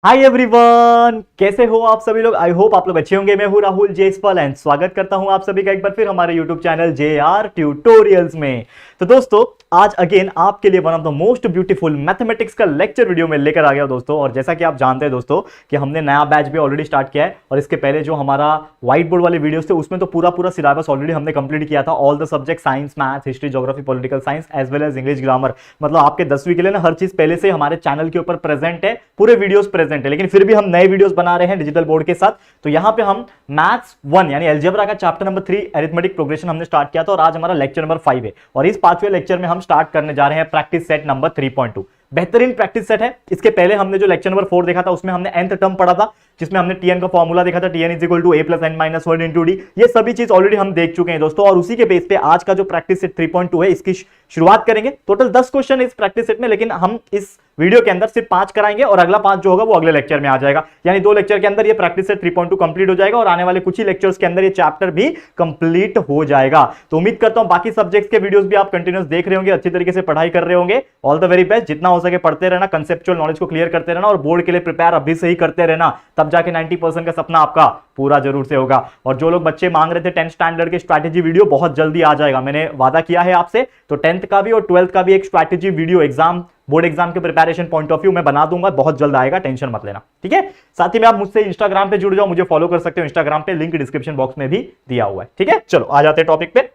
Hi everyone, कैसे हो आप सभी लोग। आई होप आप लोग अच्छे होंगे। मैं हूं राहुल जेसपाल एंड स्वागत करता हूं आप सभी का एक बार फिर हमारे यूट्यूब चैनल JR ट्यूटोरियल्स में। तो दोस्तों, आज अगेन आपके लिए one of the most beautiful mathematics का लेक्चर वीडियो में लेकर आ गया दोस्तों। और जैसा कि आप जानते हैं दोस्तों कि हमने नया बैच भी ऑलरेडी स्टार्ट किया है, और इसके पहले जो हमारा व्हाइट बोर्ड वाले वीडियोस थे उसमें तो पूरा सिलेबस ऑलरेडी हमने कंप्लीट किया था। All the subject science, maths, history, geography, political science as well as English grammar. मतलब आपके 10वीं के लिए ना हर चीज पहले से हमारे चैनल के ऊपर प्रेजेंट है, पूरे वीडियोस प्रेजेंट है। लेकिन फिर भी हम नए वीडियोस बना रहे हैं डिजिटल बोर्ड के साथ। तो यहां पे हम मैथ्स 1 यानी अलजेब्रा का चैप्टर नंबर 3 अरिथमेटिक प्रोग्रेशन हमने स्टार्ट किया था, और आज हमारा लेक्चर नंबर 5 है। और इस 5वें लेक्चर में हम स्टार्ट करने जा रहे हैं प्रैक्टिस सेट नंबर 3.2। बेहतरीन प्रैक्टिस सेट है। इसके पहले हमने जो लेक्चर नंबर 4 देखा था उसमें हमने nth टर्म पढ़ा था, जिसमें हमने Tn का फॉर्मूला देखा था, Tn = a + n - 1 × d। ये सभी चीज ऑलरेडी हम देख चुके हैं दोस्तों। और उसी के बेस पे आज का जो प्रैक्टिस सेट 3.2 है इसकी शुरुआत करेंगे। टोटल 10 क्वेश्चन इस प्रैक्टिस सेट में, लेकिन हम इस वीडियो के अंदर सिर्फ 5 कराएंगे, और अगला 5 जो होगा वो अगले लेक्चर में आ जाएगा। यानी 2 लेक्चर के अंदर ये प्रैक्टिस सेट 3.2 कंप्लीट हो जाएगा, और आने वाले कुछ ही लेक्चर्स के अंदर ये चैप्टर भी कंप्लीट हो जाएगा। तो उम्मीद करता हूं बाकी सब्जेक्ट्स के वीडियोस भी आप कंटिन्यूस देख रहे होंगे, अच्छी तरीके से पढ़ाई कर रहे होंगे। All the very best. जितना हो सके पढ़ते रहना, कंसेप्चुअल नॉलेज को क्लियर करते रहना, और बोर्ड के लिए प्रिपेयर अभी से ही करते रहना, तब जाके 90% का सपना आपका पूरा जरूर से होगा। और जो लोग बच्चे मांग रहे थे 10th स्टैंडर्ड के स्ट्रैटेजी वीडियो, बहुत जल्दी आ जाएगा। मैंने वादा किया है आपसे, तो 10th का भी और 12th का भी एक strategy video exam, board exam के प्रिपरेशन पॉइंट ऑफ व्यू मैं बना दूंगा, बहुत जल्द आएगा, टेंशन मत लेना, ठीक है। साथ ही में आप मुझसे इंस्टाग्राम पे जुड़ जाओ, मुझे फॉलो कर सकते हो इंस्टाग्राम पे, लिंक डिस्क्रिप्शन बॉक्स में भी दिया हुआ है, ठीक है। चलो आ जाते हैं टॉपिक पे।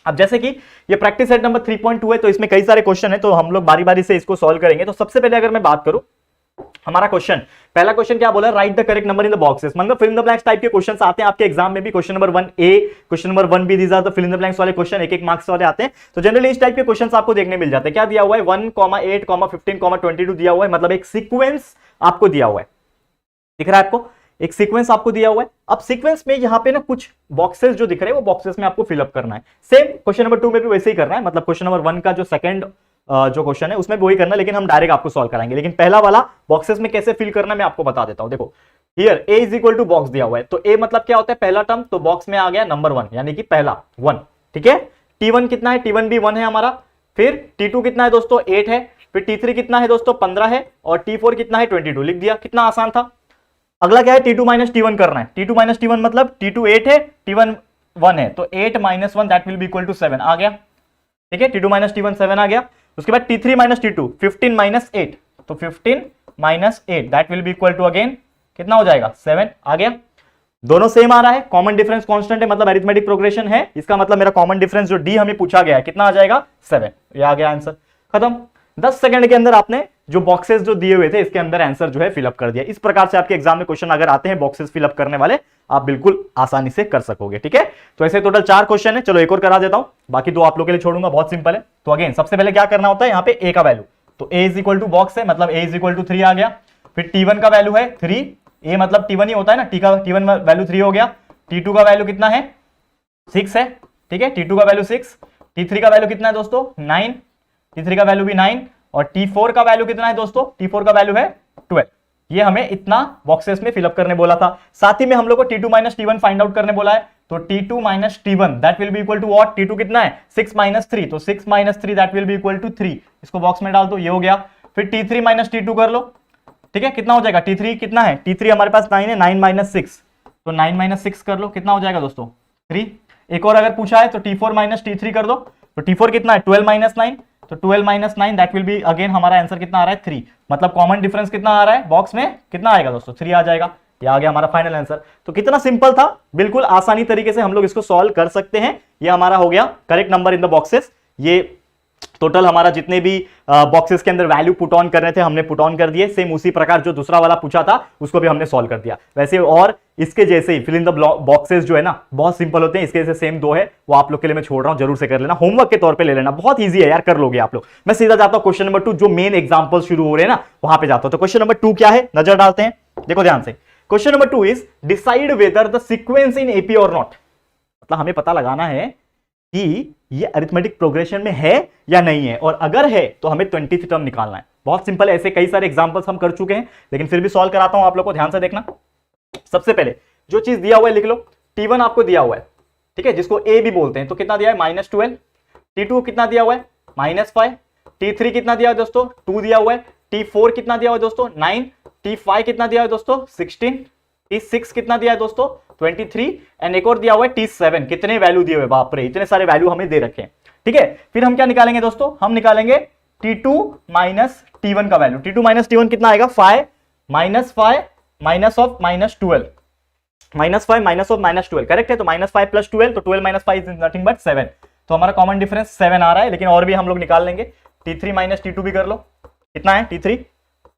अब जैसे कि ये प्रैक्टिस सेट नंबर 3.2 है, तो इसमें कई सारे क्वेश्चन है, तो हम लोग बारी बारी से इसको सॉल्व करेंगे। तो सबसे पहले अगर मैं बात करूं, हमारा क्वेश्चन, पहला क्वेश्चन क्या बोला, write the correct number in the boxes. मतलब fill in the blanks type के क्वेश्चंस आते हैं आपके एग्जाम में भी। Question number 1A, question number 1B, these are the fill in the blanks वाले क्वेश्चन, एक मार्क्स वाले आते हैं। तो जनरली इस टाइप के क्वेश्चंस आपको देखने मिल जाते हैं। क्या दिया हुआ है, 1, 8, 15, 22 दिया हुआ है। मतलब एक सीक्वेंस आपको दिया हुआ है, दिख रहा है आपको, एक सीक्वेंस आपको दिया हुआ है। अब सीक्वेंस में यहां पे ना कुछ बॉक्सेस जो दिख रहे हैं, वो बॉक्सेस में आपको फिलअप करना है। सेम क्वेश्चन नंबर 2 में भी वैसे ही करना है। मतलब क्वेश्चन नंबर 1 का जो सेकंड जो क्वेश्चन है उसमें भी वही करना है, लेकिन हम डायरेक्ट आपको सॉल्व कराएंगे। लेकिन पहला वाला बॉक्सेस में कैसे फिल करना है मैं आपको बता देता हूं। देखो हियर a = बॉक्स दिया हुआ है, तो a मतलब क्या होता है, पहला टर्म, तो बॉक्स में आ गया नंबर 1 यानी कि पहला 1, ठीक है। T1 कितना है, T1 भी 1 है हमारा। फिर T2 कितना है दोस्तों, 8 है। फिर T3 कितना है दोस्तों, 15 है। और T4 कितना है, 22। लिख दिया, कितना आसान था। अगला क्या है, T2 - T1 करना है। T2 - T1 मतलब T2 8 है, T1 1 है, तो 8 - 1 that will be equal to 7 आ गया, ठीक है। T2 - T1 7 आ गया। उसके बाद T3 - T2 15 - 8, तो 15 - 8 that will be equal to again कितना हो जाएगा, 7 आ गया। दोनों सेम आ रहा है, कॉमन डिफरेंस कांस्टेंट है, मतलब अरिथमेटिक प्रोग्रेशन है। इसका मतलब मेरा कॉमन डिफरेंस जो D हमें पूछा गया है कितना आ जाएगा, 7। ये आ गया आंसर, खत्म। 10 सेकंड के अंदर आपने जो बॉक्सेस जो दिए हुए थे इसके अंदर आंसर जो है फिलअप कर दिया। इस प्रकार से आपके एग्जाम में क्वेश्चन अगर आते हैं बॉक्सेस फिलअप करने वाले, आप बिल्कुल आसानी से कर सकोगे, ठीक है। तो ऐसे टोटल 4 क्वेश्चन है। चलो एक और करा देता हूं, बाकी 2 आप लोग के लिए छोड़ूंगा, बहुत सिंपल है। तो अगेन सबसे पहले क्या करना होता है, यहाँ पे a का वैल्यू, तो a = बॉक्स है, मतलब a = 3 आ गया। फिर T1 का वैल्यू है 3, a मतलब T1 ही होता है ना, T1 वैल्यू 3 हो गया। T2 का वैल्यू कितना है, 6 है, ठीक है। T2 का वैल्यू 6। T3 का वैल्यू कितना है दोस्तों, 9, T3 का वैल्यू भी 9। और T4 का वैल्यू कितना है दोस्तों, T4 का वैल्यू है 12। ये हमें इतना बॉक्सेस में फिलअप करने बोला था। साथ ही में हम लोग को T2 - T1 फाइंड आउट करने बोला है, तो T2 - T1 that will be equal to what, T2 कितना है, 6 - 3, तो 6 - 3 that will be equal to 3। इसको बॉक्स में डाल दो, ये हो गया। फिर T3 - T2 कर लो, ठीक है, कितना हो जाएगा, T3 कितना है, T3 हमारे पास 9 है, 9 - 6, तो 9 - 6 कर लो, कितना हो जाएगा दोस्तों, 3। एक और अगर पूछा है तो T4 - T3 कर दो, तो T4 कितना है, 12 - 9, तो 12 - 9 दैट विल बी अगेन हमारा आंसर कितना आ रहा है, 3। मतलब कॉमन डिफरेंस कितना आ रहा है बॉक्स में, कितना आएगा दोस्तों, 3 आ जाएगा। ये आ गया हमारा फाइनल आंसर। तो कितना सिंपल था, बिल्कुल आसानी तरीके से हम लोग इसको सॉल्व कर सकते हैं। ये हमारा हो गया correct number in the boxes. ये टोटल हमारा जितने भी बॉक्सेस के अंदर वैल्यू पुट ऑन करने थे हमने पुट ऑन कर दिए। सेम उसी प्रकार जो दूसरा वाला पूछा था उसको भी हमने सॉल्व कर दिया वैसे। और इसके जैसे ही फिल इन द बॉक्सेस जो है ना बहुत सिंपल होते हैं। इसके जैसे सेम 2 है, वो आप लोग के लिए मैं छोड़ रहा हूं, जरूर से कर लेना, होमवर्क के तौर पे ले लेना, बहुत ईजी है यार, कर लोगे आप लोग। मैं सीधा जाता हूं क्वेश्चन नंबर 2, जो मेन एग्जांपल शुरू हो रहे हैं ना वहां पे जाता हूं। तो क्वेश्चन नंबर 2 क्या है, नजर डालते हैं, देखो ध्यान से। Question number 2 is decide whether the sequence in AP और नॉट। मतलब हमें पता लगाना है कि ये अरिथमेटिक प्रोग्रेशन में है या नहीं है, और अगर है तो हमें 20th टर्म निकालना है। बहुत सिंपल है, ऐसे कई सारे एग्जांपल्स हम कर चुके हैं, लेकिन फिर भी सॉल्व कराता हूं आप लोग को, ध्यान से देखना। सबसे पहले जो चीज दिया हुआ है लिख लो, T1 आपको दिया हुआ है, ठीक है, जिसको A भी बोलते हैं, तो कितना दिया है, -12। T2 कितना दिया हुआ है, -5। T3 कितना दिया है दोस्तों, 2 दिया हुआ है। T4 कितना दिया हुआ है दोस्तों, 9। T5 कितना दिया है दोस्तों 16, T6 कितना दिया है दोस्तों 23 एंड एक और दिया हुआ है T7। कितने वैल्यू दिए हुए, बाप रे इतने सारे वैल्यू हमें दे रखे हैं। ठीक है, फिर हम क्या निकालेंगे दोस्तों, हम निकालेंगे T2 माइनस T1 का वैल्यू। T2 माइनस T1 कितना आएगा 5 minus 5 minus of minus 12, minus 5 minus of minus 12, correct है। तो माइनस 5 प्लस 12, तो 12 माइनस 5 इज नथिंग बट 7। तो हमारा कॉमन डिफरेंस 7 आ रहा है, लेकिन और भी हम लोग निकाल लेंगे। T3 माइनस T2 भी कर लो, कितना है T3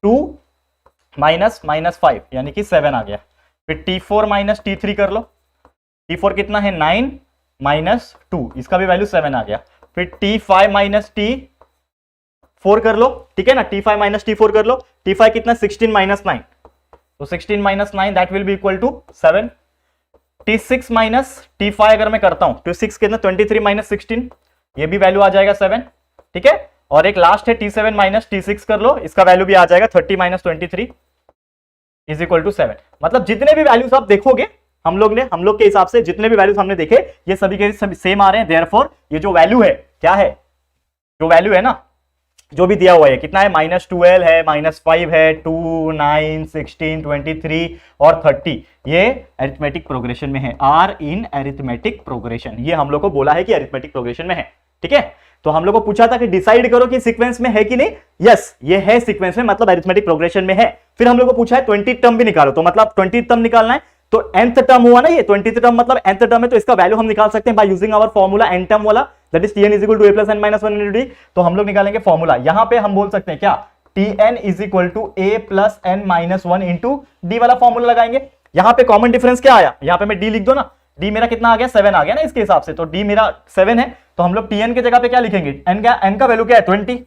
2 माइनस माइनस 5 यानी कि 7 आ गया। फिर T4 माइनस T3 कर लो, T4 कितना है 9 माइनस 2, इसका भी वैल्यू 7 आ गया। फिर T5 माइनस T4 कर लो, ठीक है ना, T5 माइनस T4 कर लो। T5 कितना 16 माइनस 9, तो 16 minus 9 that will be equal to 7। T6 minus T5 अगर मैं करता हूं तो 6 कितना 23 माइनस 16, ये भी वैल्यू आ जाएगा 7, ठीक है। और एक लास्ट है T7 माइनस T6 कर लो, इसका वैल्यू भी आ जाएगा 30 माइनस 23 इज इक्वल टू 7। मतलब जितने भी वैल्यूज आप देखोगे हम लोग के हिसाब से जितने भी वैल्यूज हमने देखे ये सभी के सभी सेम आ रहे हैं। देयरफॉर ये जो वैल्यू है क्या है, जो वैल्यू है ना, जो भी दिया हुआ है कितना है माइनस 12 है, माइनस 5 है, 2 9 16 23 और 30, ये अरिथमेटिक प्रोग्रेशन में है। आर इन अरिथमेटिक प्रोग्रेशन, ये हम लोग को बोला है कि अरिथमेटिक प्रोग्रेशन में है, ठीक है। तो हम लोग को पूछा था कि डिसाइड करो कि सीक्वेंस में है कि नहीं, यस ये है सीक्वेंस में, मतलब अरिथमेटिक प्रोग्रेशन में है। फिर हम लोग को पूछा है 20 टर्म भी निकालो, तो मतलब 20 टर्म निकालना है, तो nth टर्म हुआ ना, ये 20th टर्म मतलब nth टर्म है, तो इसका वैल्यू हम निकाल सकते हैं by using our formula n term वाला, that is Tn is equal to a plus n minus 1 into d। तो हम लोग निकालेंगे फॉर्मूला, यहां पे हम बोल सकते हैं क्या Tn is equal to a plus n minus 1 into d वाला फॉर्मूला लगाएंगे। यहां पे कॉमन डिफरेंस क्या आया, यहां पे मैं d लिख दो ना, d मेरा कितना आ गया 7 आ गया ना इसके हिसाब से, तो d मेरा 7 है, तो हम लोग Tn के जगह पे क्या लिखेंगे, n का वैल्यू क्या है 20,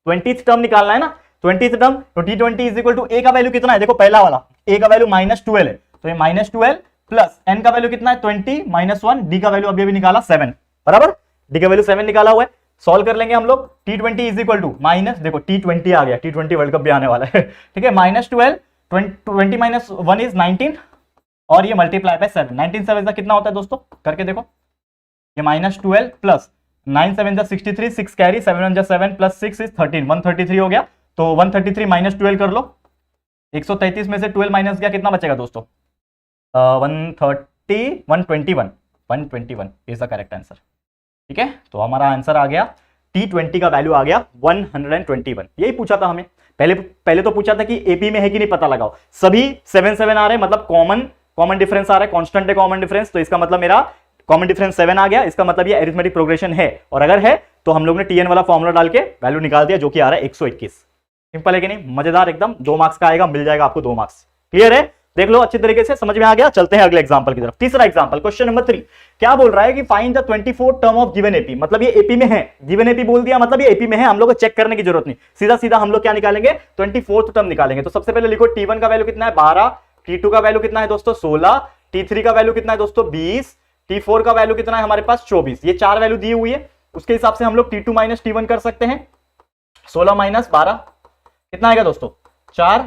20th टर्म निकालना है ना, 20th टर्म, तो T20 is equal to a का वैल्यू कितना है, देखो पहला वाला a का वैल्यू माइनस 12 है, तो ये माइनस 12 प्लस n का वैल्यू कितना है 20 माइनस 1, d का वैल्यू अभी निकाला 7, बराबर, d का वैल्यू 7 निकाला हुआ है। सॉल्व कर लेंगे हम लोग, T20 is equal to minus, देखो T20 आ गया, T20 वर्ल्ड कप भी आने वाला है ठीक है, माइनस 12 20 माइनस 1 इज 19 और ये मल्टीप्लाई बाय 7, 19 7 कितना होता है दोस्तों, करके देखो, ये minus 12 plus 9 7 63, 6 carry, 7 1 7 plus 6 is 13, 133 हो गया। तो 133 माइनस 12 कर लो, 133 में से 12 माइनस गया, कितना बचेगा दोस्तों 121 इज द करेक्ट आंसर, ठीक है। तो हमारा आंसर आ गया T20 का वैल्यू आ गया 121, यही पूछा था हमें, पहले तो पूछा था कि एपी में है कि नहीं पता लगाओ, सभी 7 7 आ रहे हैं, मतलब कॉमन डिफरेंस आ रहा है, कांस्टेंट है कॉमन डिफरेंस, तो इसका मतलब मेरा कॉमन डिफरेंस 7 आ गया, इसका मतलब ये अरिथमेटिक प्रोग्रेशन है, और अगर है तो हम लोग ने Tn वाला फॉर्मूला डाल के वैल्यू निकाल दिया, जो कि आ रहा है 121। सिंपल है कि नहीं, मजेदार एकदम, 2 मार्क्स का आएगा, मिल जाएगा आपको 2 मार्क्स, क्लियर है, देख लो अच्छी तरीके से, समझ में आ गया। चलते हैं अगले एग्जांपल की तरफ। तीसरा एग्जांपल, क्वेश्चन नंबर 3, क्या बोल रहा है कि find the 24 term of given AP, मतलब ये एपी में है, गिवन एपी बोल दिया मतलब ये एपी में है, हम लोग को चेक करने की जरूरत नहीं, सीधा सीधा हम लोग क्या निकालेंगे 24th टर्म निकालेंगे। तो सबसे पहले लिखो T1 का वैल्यू कितना है 12, T2 का वैल्यू कितना है दोस्तों 16, T3 का वैल्यू कितना है दोस्तों 20, T4 का वैल्यू कितना है हमारे पास 24, ये 4 वैल्यू दी हुई है, उसके हिसाब से हम लोग T2 माइनस T1 कर सकते हैं, 16 माइनस 12 कितना आएगा दोस्तों 4,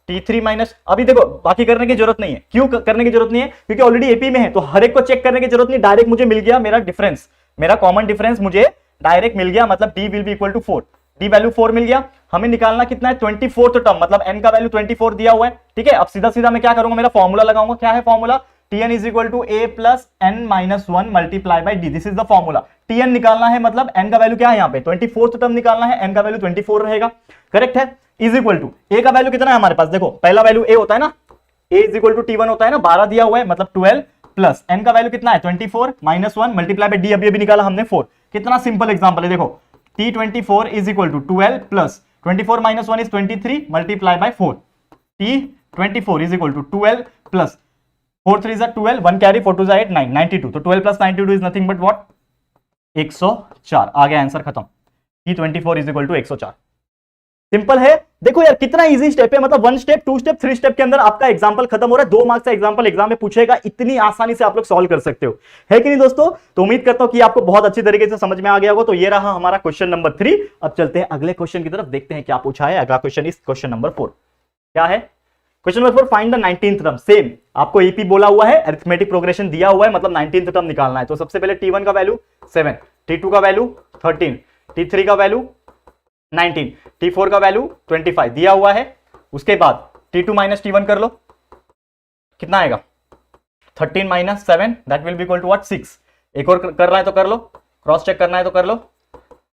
T3 माइनस, अभी देखो बाकी करने की जरूरत नहीं है, क्यों करने की जरूरत नहीं है, क्योंकि ऑलरेडी एपी में है, तो हर एक को चेक करने की जरूरत नहीं, डायरेक्ट मुझे मिल गया मेरा डिफरेंस, मेरा कॉमन डिफरेंस मुझे डायरेक्ट मिल गया, मतलब D will be equal to 4, D value 4 मिल गया। हमें निकालना कितना है 24th टर्म, मतलब n का वैल्यू 24 दिया हुआ है, ठीक है। अब सीधा सीधा मैं क्या करूंगा, मेरा फॉर्मूला लगाऊंगा, क्या है formula, Tn is equal to a plus n minus 1 multiply by d, this is the formula. Tn निकालना है, मतलब n का वैल्यू क्या है यहाँ पे 24th टर्म निकालना है, n का वैल्यू 24 रहेगा, करेक्ट है, इज इक्वल टू a का वैल्यू कितना है हमारे पास, देखो पहला वैल्यू a होता है ना, a is equal to T1 होता है ना, 12 दिया हुआ है, मतलब 12 प्लस n का वैल्यू कितना है 24 माइनस 1 मल्टीप्लाई बाई d, अभी अभी निकाला हमने 4, कितना सिंपल एग्जांपल है, देखो T24 is equal to 12 plus 24 minus 1 is 23 multiply by 4, T24 is equal to 12 plus 4 3 is 12, 1 carry 4 2 8 9 92, तो 12 plus 92 is nothing but what 104, आ गया आंसर खत्म, T24 is equal to 104। Simple है, देखो यार कितना इजी स्टेप है, मतलब 1 स्टेप 2 स्टेप 3 स्टेप के अंदर आपका एग्जांपल खत्म हो रहा है, 2 मार्क्स का एग्जांपल एग्जाम में पूछेगा, इतनी आसानी से आप लोग सॉल्व कर सकते हो, है कि नहीं दोस्तों। तो उम्मीद करता हूं कि आपको बहुत अच्छी तरीके से समझ में आ गया होगा। तो ये रहा हमारा क्वेश्चन नंबर 3। अब चलते हैं अगले क्वेश्चन की तरफ, देखते हैं क्या पूछा है। अगला क्वेश्चन इज क्वेश्चन नंबर 4, क्या है question number 4, find the 19th term. Same आपको एपी बोला हुआ है, अरिथमेटिक प्रोग्रेशन दिया हुआ है, मतलब 19th टर्म निकालना है। तो सबसे पहले T1 का वैल्यू 7, T2 का वैल्यू 13, T3 का वैल्यू 19, T4 का वैल्यू 25 दिया हुआ है। उसके बाद T2 माइनस T1 कर लो, कितना आएगा 13 minus 7 that will be equal to what 6। एक और करना है तो कर लो, क्रॉस चेक करना है तो कर लो,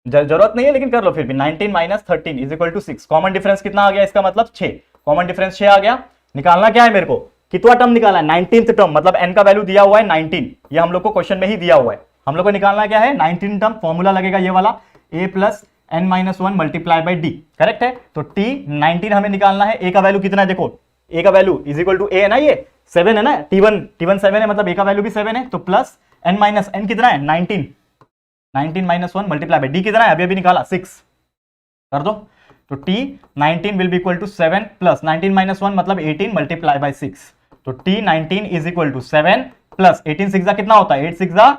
जरूरत नहीं है लेकिन कर लो फिर भी। 19 माइनस 13 इज इक्वल टू 6। कॉमन डिफरेंस कितना आ गया इसका मतलब 6। कॉमन डिफरेंस 6 आ गया। निकालना क्या है मेरे को, कितना टर्म निकाला है 19th टर्म, मतलब n का वैल्यू दिया हुआ है 19, ये हम लोग को क्वेश्चन में ही दिया हुआ है। हम लोग को निकालना क्या है 19 टर्म, फॉर्मूला लगेगा ये वाला a plus n minus 1 multiply by D, correct है। तो t 19 हमें निकालना है। a का वैल्यू कितना है देखो, a का value is equal to a है ना, ये 7 है ना, t1 7 है मतलब a का वैल्यू भी 7 है। तो प्लस n माइनस n कितना है 19 माइनस 1 मल्टीप्लाई बाई डी कितना है अभी निकाला 6 कर दो। तो t 19 will be equal to 7 plus 19 minus 1 मतलब 18 मल्टीप्लाई बाई 6। तो t 19 is equal to 7 plus 18 6 कितना होता है 8 6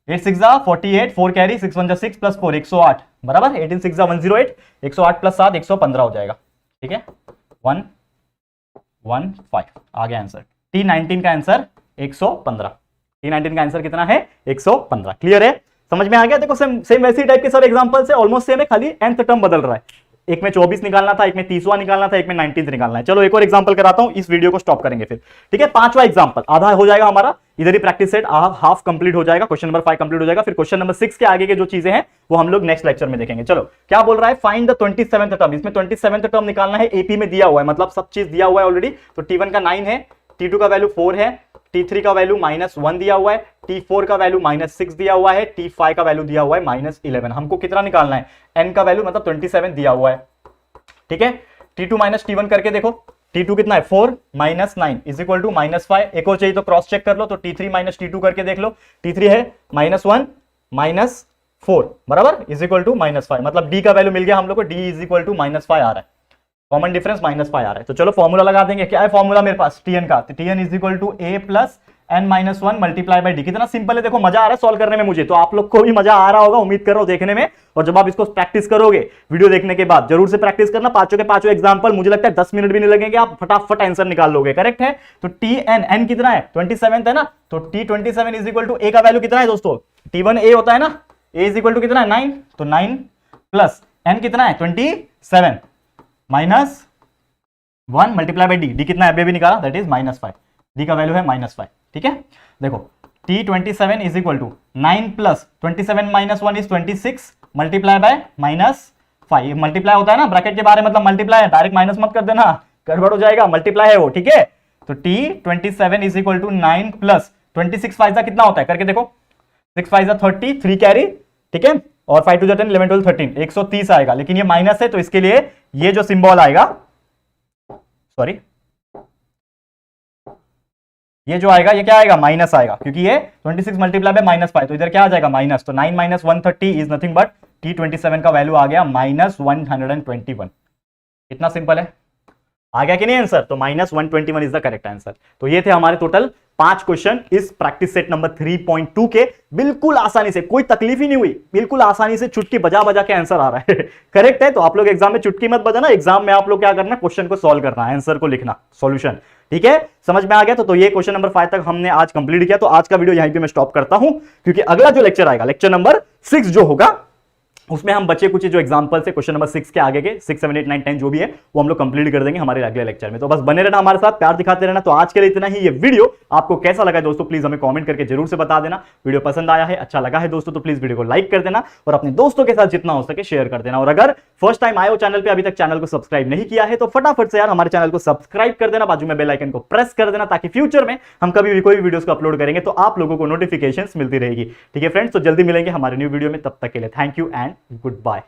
48, 4 कैरी 6 1 6 प्लस 4 108 बराबर 18 6 108, 108 प्लस 7 115 हो जाएगा, ठीक है 115 आ गया आंसर। t 19 का आंसर 115, t 19 का आंसर कितना है 115। क्लियर है, समझ में आ गया। देखो सेम वैसी टाइप के सब एग्जांपल से ऑलमोस्ट सेम है, खाली nth टर्म बदल रहा है। एक में 24 निकालना था, एक में 30वां निकालना था, एक में 19th निकालना है। चलो एक और एग्जांपल कराता हूं, इस वीडियो को स्टॉप करेंगे फिर, ठीक है। 5वां एग्जांपल आधा हो जाएगा हमारा, इधर ही प्रैक्टिस सेट हाफ कंप्लीट हो जाएगा, क्वेश्चन नंबर 5 कंप्लीट हो जाएगा। फिर क्वेश्चन नंबर 6 के आगे के जो चीजें हैं वो हम लोग नेक्स्ट लेक्चर में देखेंगे। चलो क्या बोल रहा है, फाइंड द 27th टर्म। इसमें 27th टर्म निकालना है, एपी में दिया हुआ है, मतलब सब चीज दिया हुआ है ऑलरेडी। तो T1 का 9 है, T2 का वैल्यू 4 है, T3 का वैल्यू -1 दिया हुआ है, T4 का वैल्यू -6 दिया हुआ है, T5 का वैल्यू दिया हुआ है -11। हमको कितना निकालना है, n का वैल्यू मतलब 27 दिया हुआ है, ठीक है। T2 माइनस T1 करके देखो, T2 कितना है 4 माइनस 9 इज इक्वल टू -5। एक और चाहिए तो क्रॉस चेक कर लो, तो T3 माइनस T2 करके देख लो, T3 है -1 -4 बराबर इज इक्वल टू -5, मतलब D का वैल्यू मिल गया हम लोग को, D इज इक्वल टू -5 आ रहा है, कॉमन डिफरेंस -5 आ रहा है। तो चलो फॉर्मूला लगा देंगे। क्या है फॉर्मूला मेरे पास Tn का, तो Tn is equal to a plus n minus 1 multiply by d. कितना सिंपल है, देखो मजा आ रहा है सॉल्व करने में मुझे, तो आप लोग को भी मजा आ रहा होगा, उम्मीद कर रहा हूं देखने में। और जब आप इसको प्रैक्टिस करोगे वीडियो देखने के बाद, जरूर से प्रैक्टिस करना, पांचों के पांचों एग्जांपल, मुझे लगता है 10 मिनट भी नहीं लगेंगे, आप फटाफट आंसर निकाल लोगे, करेक्ट है। तो Tn n कितना है 27 है ना, तो T27 is equal to a का वैल्यू कितना है दोस्तों, T1 a होता है ना, a इज इक्वल टू कितना है 9, तो 9 प्लस n कितना है 27 माइनस 1 मल्टीप्लाई बाई डी कितना है अभी निकाला, दैट इज -5, डी का वैल्यू है -5, ठीक है। देखो T27 is equal to 9 plus 27 minus 1 is 26 multiply by -5, multiply होता है ना ब्रैकेट के बारे मतलब मल्टीप्लाई है, डायरेक्ट माइनस मत कर देना, गड़बड़ हो जाएगा, मल्टीप्लाई है वो, ठीक है। तो T27 is equal to 9 plus 26 फाइजा कितना होता है करके देखो, 6 फाइजा 30, 3 कैरी, ठीक है, और 5 टू 10 11 12 13 130 आएगा, लेकिन ये माइनस है तो इसके लिए ये जो सिंबल आएगा, सॉरी ये जो आएगा ये क्या आएगा माइनस आएगा, क्योंकि ये 26 मल्टीप्लाई बाय -5, तो इधर क्या आ जाएगा माइनस, तो 9 minus 130 is nothing but T27 का वैल्यू आ गया -121। कितना सिंपल है, आ गया कि नहीं आंसर, तो -121 इज द करेक्ट आंसर। तो ये थे हमारे टोटल 5 क्वेश्चन इस प्रैक्टिस सेट नंबर 3.2 के, बिल्कुल आसानी से, कोई तकलीफ ही नहीं हुई, बिल्कुल आसानी से चुटकी बजा बजा के आंसर आ रहा है करेक्ट है। तो आप लोग एग्जाम में चुटकी मत बजाना, एग्जाम में आप लोग क्या करना, क्वेश्चन को सॉल्व करना, आंसर को लिखना, सॉल्यूशन, ठीक है, समझ में आ गया। तो ये क्वेश्चन नंबर 5 तक हमने आज कंप्लीट किया। तो आज का वीडियो यहीं पे मैं स्टॉप करता हूं, क्योंकि अगला जो लेक्चर आएगा, लेक्चर नंबर 6 जो होगा, उसमें हम बचे कुछ जो एग्जांपल्स है क्वेश्चन नंबर 6 के आगे के 6 7 8 9 10 जो भी है वो हम लोग कंप्लीट कर देंगे हमारे अगले लेक्चर में। तो बस बने रहना हमारे साथ, प्यार दिखाते रहना। तो आज के लिए इतना ही। ये वीडियो आपको कैसा लगा है दोस्तों, प्लीज हमें कमेंट करके जरूर से बता देना। वीडियो पसंद आया है, अच्छा लगा है दोस्तों, तो प्लीज वीडियो को लाइक कर देना और अपने दोस्तों के साथ जितना हो सके शेयर कर देना। और अगर फर्स्ट टाइम आए हो चैनल पे, अभी तक चैनल को सब्सक्राइब नहीं किया है, तो फटाफट से यार हमारे चैनल को सब्सक्राइब कर देना, बाजू में बेल आइकन को प्रेस कर देना, ताकि फ्यूचर में हम कभी भी कोई वीडियोस को अपलोड करेंगे तो आप लोगों को नोटिफिकेशंस मिलती रहेगी। ठीक है फ्रेंड्स, तो जल्दी मिलेंगे हमारे न्यू वीडियो में, तब तक के लिए thank you and good bye.